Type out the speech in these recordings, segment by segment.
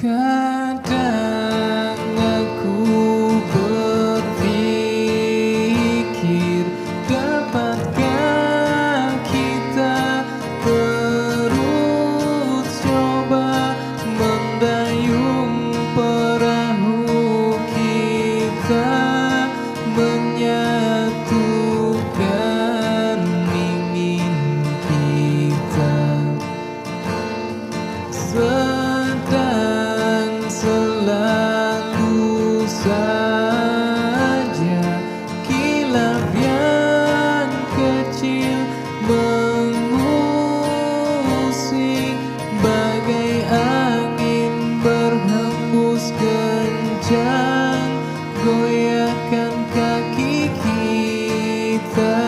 Kadang aku berpikir, dapatkah kita terus coba mendayung perahu kita, menyatukan ingin kita. Sedang selalu saja kilap yang kecil mengusik, bagai angin berhembus kencang, goyahkan kaki kita.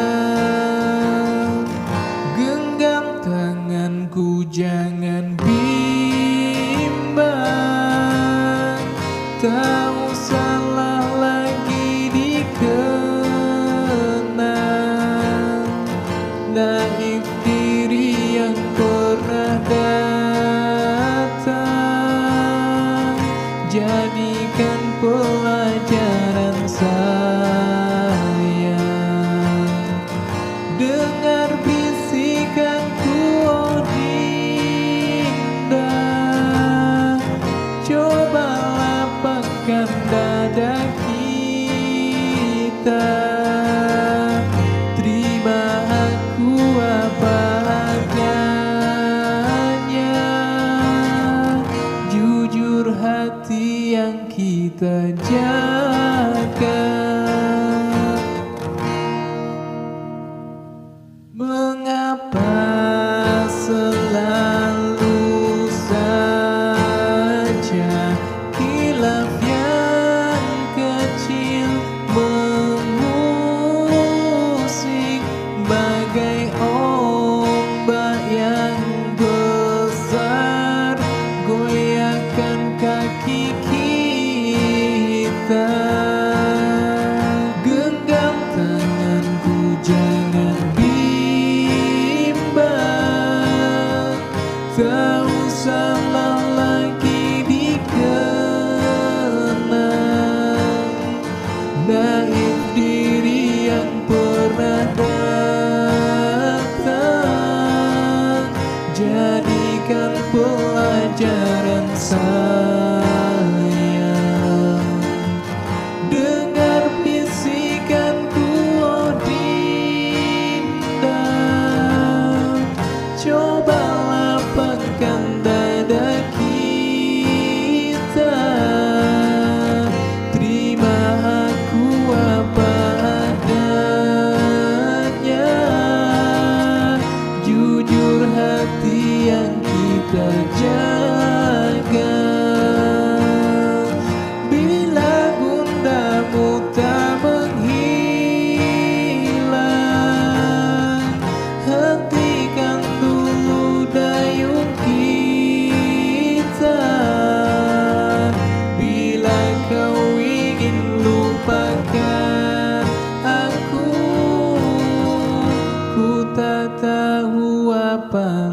Genggam tanganku, jangan tak usahlah lagi dikenang. Naif diri yang pernah datang, jadikan pelajaran saya. Dengar bisikanku, oh Dinda, coba lapangkan dada kita. Terima aku apa adanya, jujur hati yang kita jaga. Mengapa selalu saja kilap yang kecil mengusik, bagai ombak yang besar, goyahkan kaki kita. Genggam tanganku, jangan bimbang, tak usahlah lagi dikenang. Naif diri yang pernah datang, jadikan pelajaran saya. Dengar bisikanku, oh Dinda, coba lapangkan dada kita. Terima aku apa adanya, jujur hati yang kita jaga. Bila gundamu tak menghilang, hentikan dulu dayung kita. Bila kau ingin lupakan aku, ku tak tahu apa